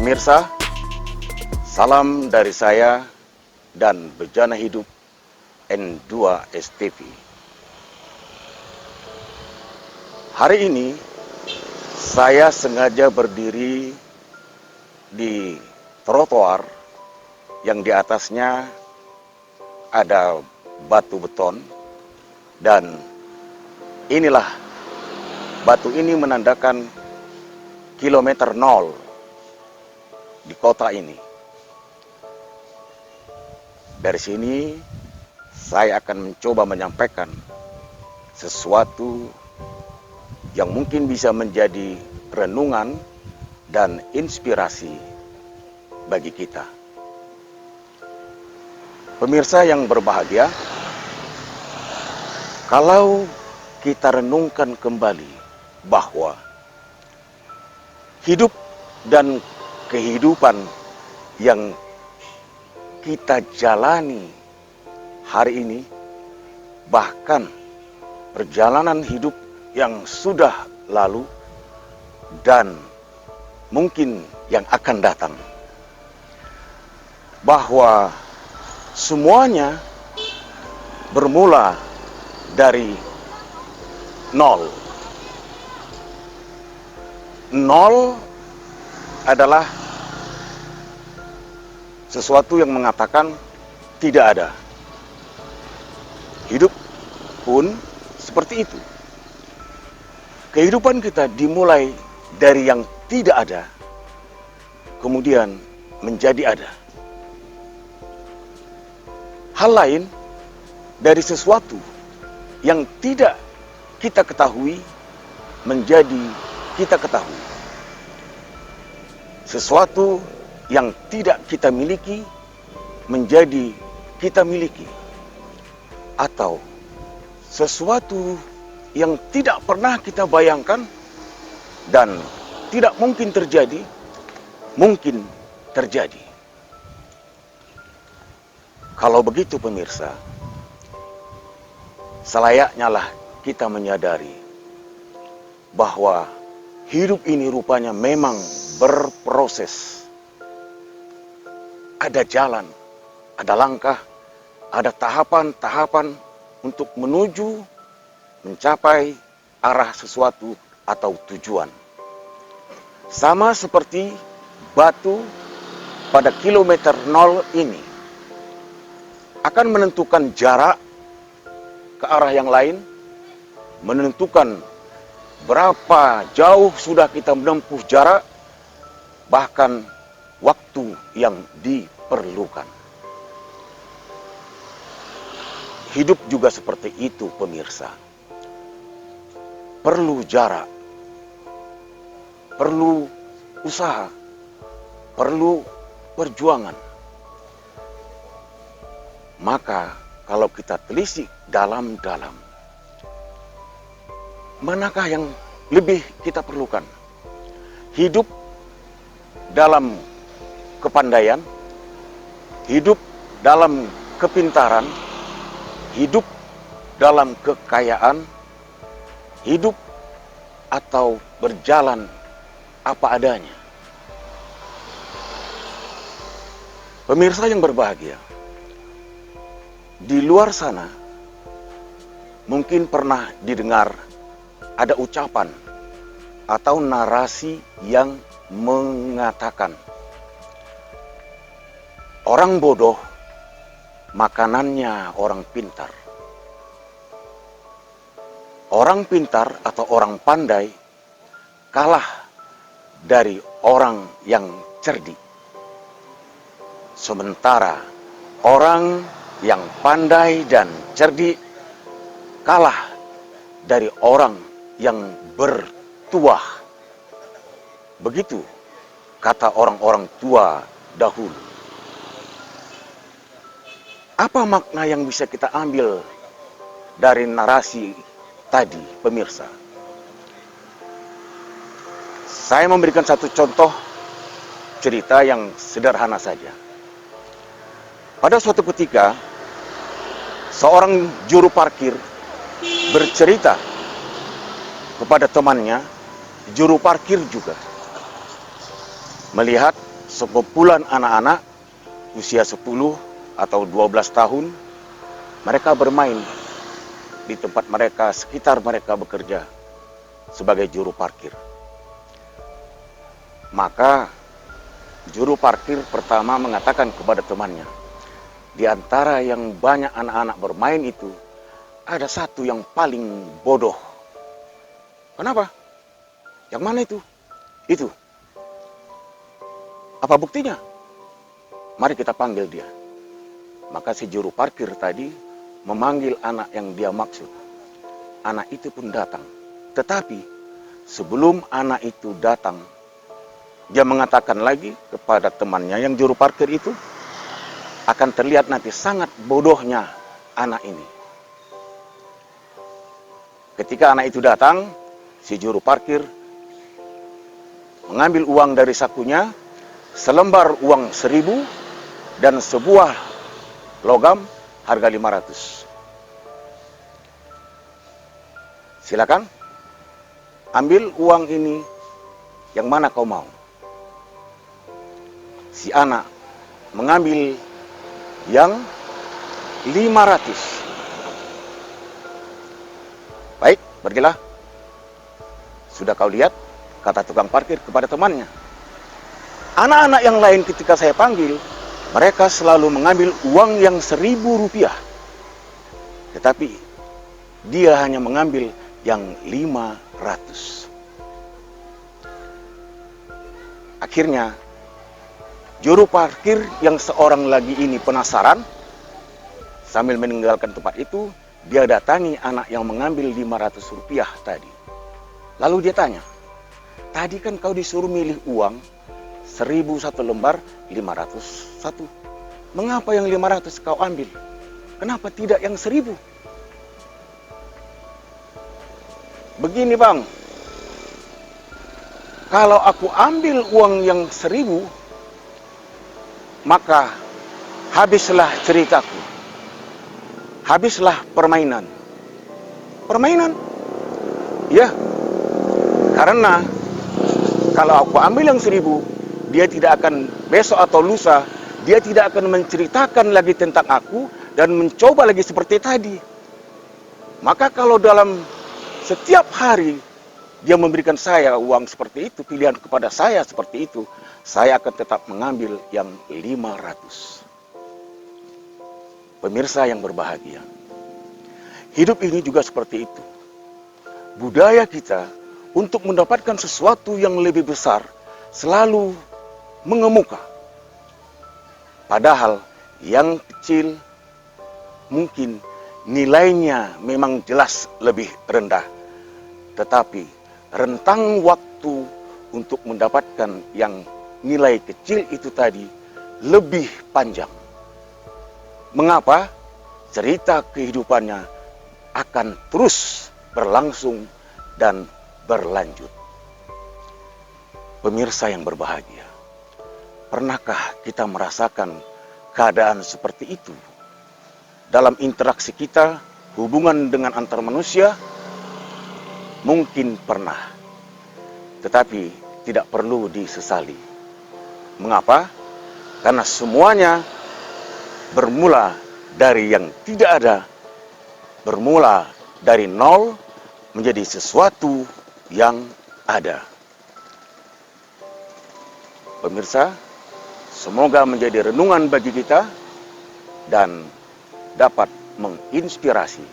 Pemirsa, salam dari saya dan Bejana Hidup N2 STV. Hari ini saya sengaja berdiri di trotoar yang di atasnya ada batu beton, dan inilah batu ini menandakan kilometer 0 di kota ini. Dari sini saya akan mencoba menyampaikan sesuatu yang mungkin bisa menjadi renungan dan inspirasi bagi kita. Pemirsa yang berbahagia, kalau kita renungkan kembali bahwa hidup dan kehidupan yang kita jalani hari ini, bahkan perjalanan hidup yang sudah lalu dan mungkin yang akan datang, bahwa semuanya bermula dari nol. Nol adalah sesuatu yang mengatakan tidak ada. Hidup pun seperti itu. Kehidupan kita dimulai dari yang tidak ada, kemudian menjadi ada. Hal lain dari sesuatu yang tidak kita ketahui menjadi kita ketahui. Sesuatu yang tidak kita miliki menjadi kita miliki. Atau sesuatu yang tidak pernah kita bayangkan dan tidak mungkin terjadi, mungkin terjadi. Kalau begitu pemirsa, selayaknya lah kita menyadari bahwa hidup ini rupanya memang berproses. Ada jalan, ada langkah, ada tahapan-tahapan untuk menuju mencapai arah sesuatu atau tujuan. Sama seperti batu pada kilometer 0 ini akan menentukan jarak ke arah yang lain, menentukan berapa jauh sudah kita menempuh jarak, bahkan waktu yang diperlukan. Hidup juga seperti itu pemirsa. Perlu jarak, perlu usaha, perlu perjuangan. Maka kalau kita telisik dalam-dalam, manakah yang lebih kita perlukan? Hidup dalam kepandaian, hidup dalam kepintaran, hidup dalam kekayaan, hidup atau berjalan apa adanya. Pemirsa yang berbahagia, di luar sana mungkin pernah didengar ada ucapan atau narasi yang mengatakan, orang bodoh makanannya orang pintar. Orang pintar atau orang pandai kalah dari orang yang cerdik. Sementara orang yang pandai dan cerdik kalah dari orang yang bertuah. Begitu kata orang-orang tua dahulu. Apa makna yang bisa kita ambil dari narasi tadi, pemirsa? Saya memberikan satu contoh cerita yang sederhana saja. Pada suatu ketika, seorang juru parkir bercerita kepada temannya, juru parkir juga, melihat sekumpulan anak-anak usia 10 atau 12 tahun, mereka bermain di tempat mereka, sekitar mereka bekerja sebagai juru parkir. Maka juru parkir pertama mengatakan kepada temannya, di antara yang banyak anak-anak bermain itu, ada satu yang paling bodoh. Kenapa? Yang mana itu? Itu. Apa buktinya? Mari kita panggil dia. Maka si juru parkir tadi memanggil anak yang dia maksud. Anak itu pun datang. Tetapi sebelum anak itu datang, dia mengatakan lagi kepada temannya yang juru parkir itu, akan terlihat nanti sangat bodohnya anak ini. Ketika anak itu datang, si juru parkir mengambil uang dari sakunya, selembar uang 1.000 dan sebuah logam harga 500. Silakan, ambil uang ini, yang mana kau mau? Si anak mengambil yang 500. Baik, pergilah. Sudah kau lihat, kata tukang parkir kepada temannya. Anak-anak yang lain ketika saya panggil, mereka selalu mengambil uang yang 1.000 rupiah. Tetapi dia hanya mengambil yang 500. Akhirnya juru parkir yang seorang lagi ini penasaran, sambil meninggalkan tempat itu, dia datangi anak yang mengambil 500 rupiah tadi. Lalu dia tanya, tadi kan kau disuruh milih uang 1.000 satu lembar, 500 satu. Mengapa yang 500 kau ambil? Kenapa tidak yang 1.000? Begini bang, kalau aku ambil uang yang 1.000, maka habislah ceritaku. Habislah permainan. Permainan? Ya, karena kalau aku ambil yang 1.000, dia tidak akan besok atau lusa, dia tidak akan menceritakan lagi tentang aku dan mencoba lagi seperti tadi. Maka kalau dalam setiap hari dia memberikan saya uang seperti itu, pilihan kepada saya seperti itu, saya akan tetap mengambil yang 500. Pemirsa yang berbahagia, hidup ini juga seperti itu. Budaya kita untuk mendapatkan sesuatu yang lebih besar selalu mengemuka. Padahal yang kecil mungkin nilainya memang jelas lebih rendah. Tetapi rentang waktu untuk mendapatkan yang nilai kecil itu tadi lebih panjang. Mengapa? Cerita kehidupannya akan terus berlangsung dan berlanjut. Pemirsa yang berbahagia, pernahkah kita merasakan keadaan seperti itu? Dalam interaksi kita, hubungan dengan antar manusia, mungkin pernah. Tetapi tidak perlu disesali. Mengapa? Karena semuanya bermula dari yang tidak ada, bermula dari nol menjadi sesuatu yang ada. Pemirsa, semoga menjadi renungan bagi kita dan dapat menginspirasi.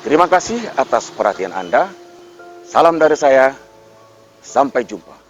Terima kasih atas perhatian Anda. Salam dari saya, sampai jumpa.